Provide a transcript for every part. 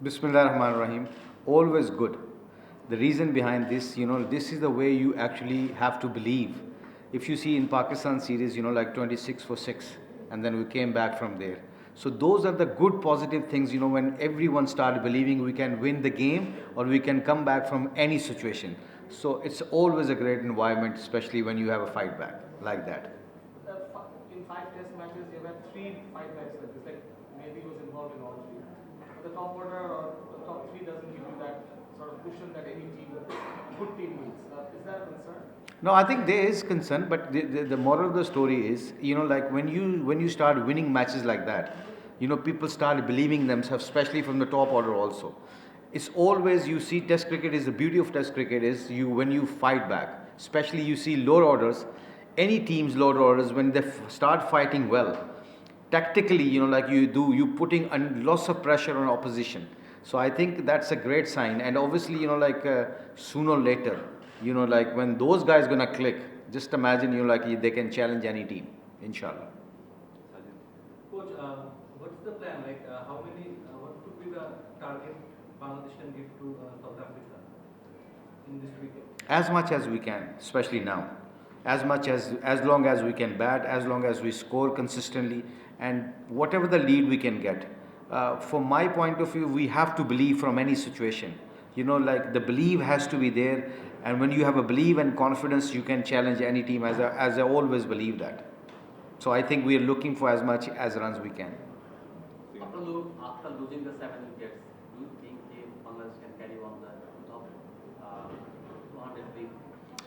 Bismillah Rahman Rahim. Always good. The reason behind this, this is the way you actually have to believe. If you see in Pakistan series, like 26 for 6, and then we came back from there. So those are the good positive things, when everyone started believing we can win the game or we can come back from any situation. So it's always a great environment, especially when you have a fight back like that. In five test matches, you have three fight backs like this. Like maybe he was involved in all three. But the top order or the top three doesn't give you that sort of cushion that any team, good team needs. Is that a concern? No, I think there is concern, but the moral of the story is, like when you start winning matches like that, people start believing themselves, especially from the top order also. It's always you see Test cricket is the beauty of Test cricket is you when you fight back, especially you see lower orders, any team's lower orders when they start fighting well, tactically, like you do, you putting lots of pressure on opposition. So I think that's a great sign, and obviously, like sooner or later, like when those guys gonna click, just imagine, like they can challenge any team, inshallah. Coach, what's the plan? Like, what could be the target Bangladesh can give to South Africa in this weekend? As much as we can, especially now. As long as we can bat, as long as we score consistently, and whatever the lead we can get. From my point of view, we have to believe from any situation. Like the belief has to be there, and when you have a belief and confidence, you can challenge any team. As I always believe that. So I think we are looking for as much as runs we can. After losing the 7 wickets, do you think Bangladesh can carry on the top 200 league?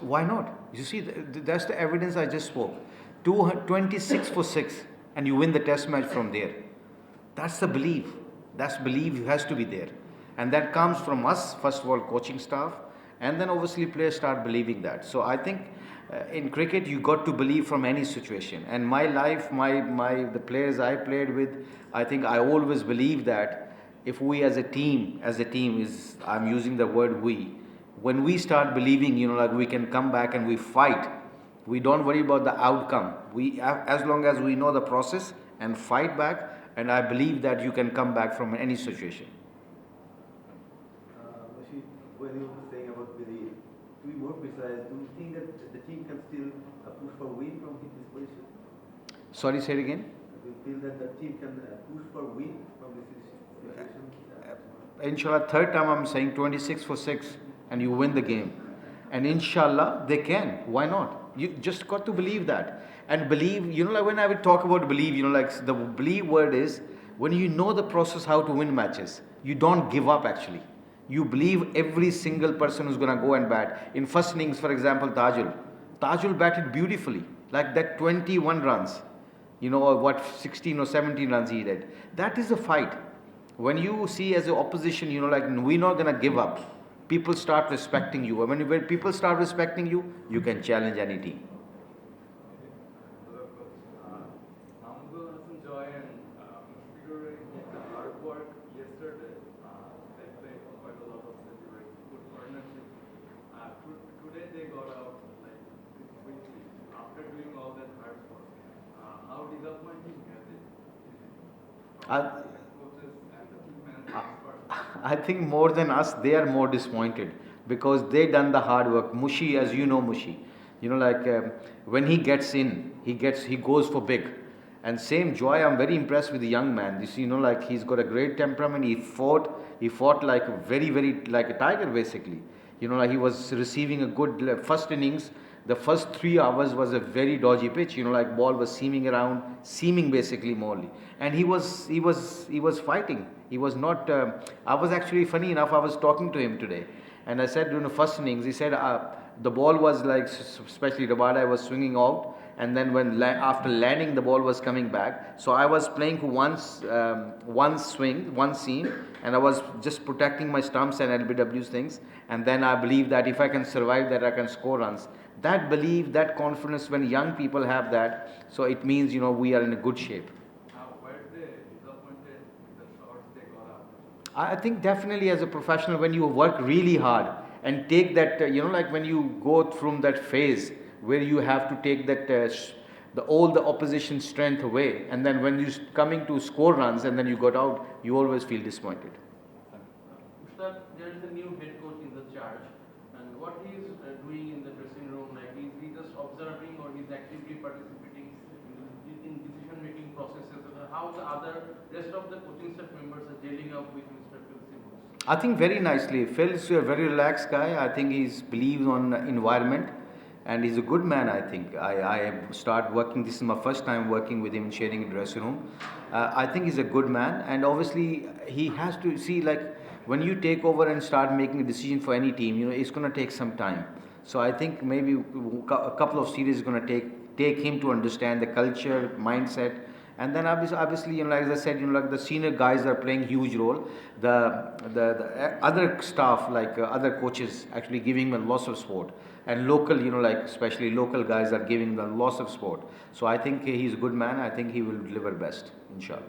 Why not? You see, that's the evidence I just spoke. 26 for 6, and you win the test match from there. That's the belief. That's belief has to be there. And that comes from us, first of all, coaching staff, and then obviously players start believing that. So I think in cricket, you got to believe from any situation. And my life, the players I played with, I think I always believe that if we as a team is, I'm using the word we, when we start believing, like we can come back and we fight, we don't worry about the outcome. As long as we know the process and fight back, and I believe that you can come back from any situation. Rashid, when you were saying about belief, to be more precise, do you think that the team can still push for win from this position? Sorry, say it again. Do you feel that the team can push for win from this situation? Inshallah, third time I'm saying 26 for 6, and you win the game. And inshallah, they can. Why not? You just got to believe that. And believe, like when I would talk about believe, like the believe word is when you know the process how to win matches, you don't give up actually. You believe every single person who's going to go and bat. In first innings, for example, Tajul batted beautifully, like that 21 runs, or what 16 or 17 runs he did. That is a fight. When you see as an opposition, like we're not going to give up. People start respecting you. When people start respecting you, you can challenge any team. Joy and figuring the hard work yesterday, they played quite a lot of good partnership. Today they got out like quickly after doing all that hard work. How disappointing has it? Coaches and the team management. I think more than us, they are more disappointed because they done the hard work. Mushi, as you know, Mushi, when he gets in, he goes for big. And same Joy, I'm very impressed with the young man. You see, like he's got a great temperament. He fought like very, very like a tiger basically. Like he was receiving a good first innings. The first 3 hours was a very dodgy pitch. Like ball was seaming basically morely. And he was fighting. He was not. I was actually funny enough. I was talking to him today, and I said during the first innings, he said the ball was like, especially Rabada was swinging out, and then after landing, the ball was coming back. So I was playing for one swing, one seam, and I was just protecting my stumps and LBW's things. And then I believe that if I can survive that, I can score runs. That belief, that confidence, when young people have that, so it means we are in a good shape. Were they disappointed with the shots they got out? I think definitely as a professional, when you work really hard and take that, like when you go through that phase where you have to take that all the opposition strength away, and then when you coming to score runs and then you got out, you always feel disappointed. Sir, there is a new head coach in the charge, and what he is doing in the dressing room, like is he just observing or he's actively participating in decision-making processes? How the other rest of the coaching staff members are gelling up with Mr. Phil Simmons? I think very nicely. Phil's a very relaxed guy. I think he's believes on environment, and he's a good man. I think I start working. This is my first time working with him, sharing a dressing room. I think he's a good man, and obviously he has to see, like, when you take over and start making a decision for any team, it's going to take some time. So I think maybe a couple of series is going to take him to understand the culture, mindset. And then obviously, like as I said, like the senior guys are playing huge role. The other staff, like other coaches, actually giving him lots of support. And local, like especially local guys are giving them lots of support. So I think he's a good man. I think he will deliver best, inshallah.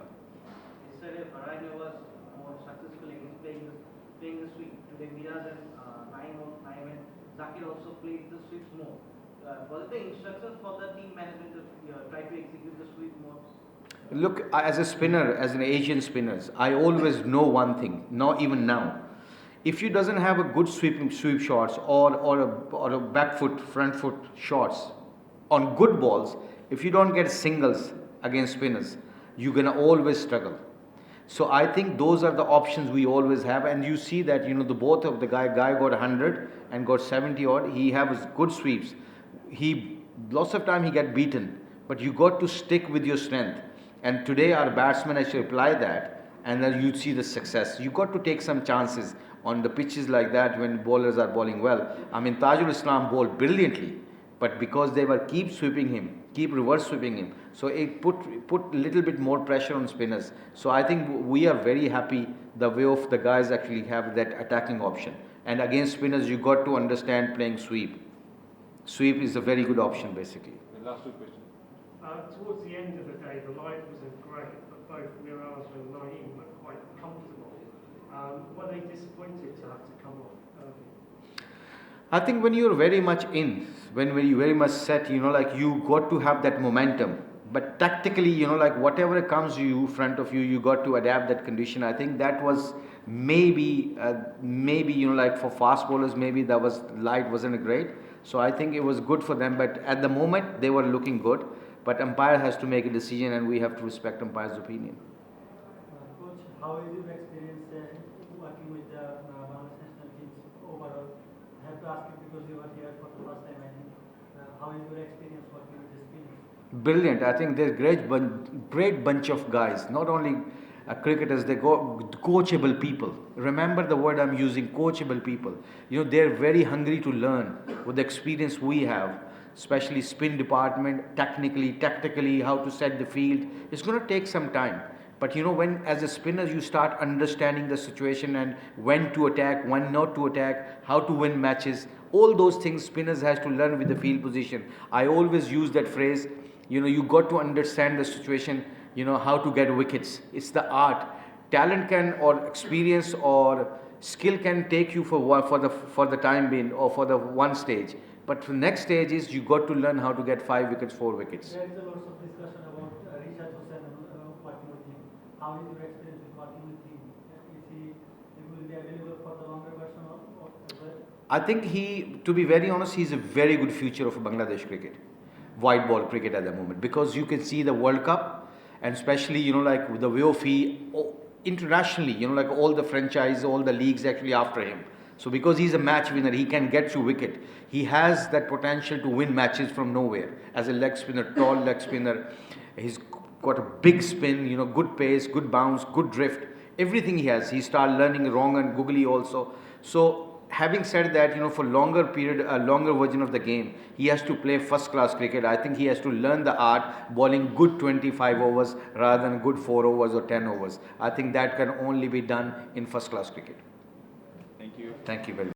Yesterday, Farhani was more successful in playing the sweep. Today, Miraz and Naeem and Zakir also played the sweeps more. Was it the instructions for the team management to try to execute the sweep more? Look, as a spinner, as an Asian spinner, I always know one thing, not even now. If you doesn't have a good sweep shots or a back foot, front foot shots on good balls, if you don't get singles against spinners, you're going to always struggle. So I think those are the options we always have, and you see that the both of the guy got 100 and got 70 odd. He has good sweeps. He lots of time he get beaten, but you got to stick with your strength. And today our batsmen actually apply that, and then you see the success. You got to take some chances on the pitches like that when bowlers are bowling well. I mean, Tajul Islam bowled brilliantly, but because they were keep sweeping him, keep reverse sweeping him, so it put a little bit more pressure on spinners. So I think we are very happy the way of the guys actually have that attacking option. And against spinners, you got to understand playing sweep. Sweep is a very good option, basically. The last two questions. Towards the end of the day, the light wasn't great, but both Miraz and Naeem were quite comfortable. Were they disappointed to have to come off early? I think when you're very much in, when you very much set, like you got to have that momentum. But tactically, like whatever comes you front of you, you got to adapt that condition. I think that was maybe like for fast bowlers, maybe that was light wasn't great. So I think it was good for them. But at the moment, they were looking good. But umpire has to make a decision, and we have to respect umpire's opinion. Coach, how is your experience working with the Bangladesh national teams overall? I have to ask you because you were here for the first time. I think how is your experience working with the spinners? Brilliant. I think they're great bunch of guys. Not only cricketers, they go coachable people. Remember the word I'm using, coachable people. They're very hungry to learn with the experience we have. Especially spin department, technically, tactically, how to set the field. It's going to take some time. But when as a spinner you start understanding the situation and when to attack, when not to attack, how to win matches, all those things spinners has to learn with the field position. I always use that phrase, you got to understand the situation, how to get wickets. It's the art. Talent can, or experience or skill can take you for the time being or for the one stage. But the next stage is you got to learn how to get 5 wickets, 4 wickets. There is a lot of discussion about Rishad Hossain working with him. How is your experience with working with him? He will be available for the longer version or as well? I think to be very honest, he's a very good future of Bangladesh cricket, white ball cricket at the moment, because you can see the World Cup, and especially like the way of internationally, like all the franchise, all the leagues actually after him. So because he's a match winner, he can get you wicket. He has that potential to win matches from nowhere. As a leg spinner, tall leg spinner, he's got a big spin, good pace, good bounce, good drift. Everything he has. He started learning wrong and googly also. So having said that, for longer period, a longer version of the game, he has to play first class cricket. I think he has to learn the art bowling good 25 overs rather than good 4 overs or 10 overs. I think that can only be done in first class cricket. Thank you. Thank you very much.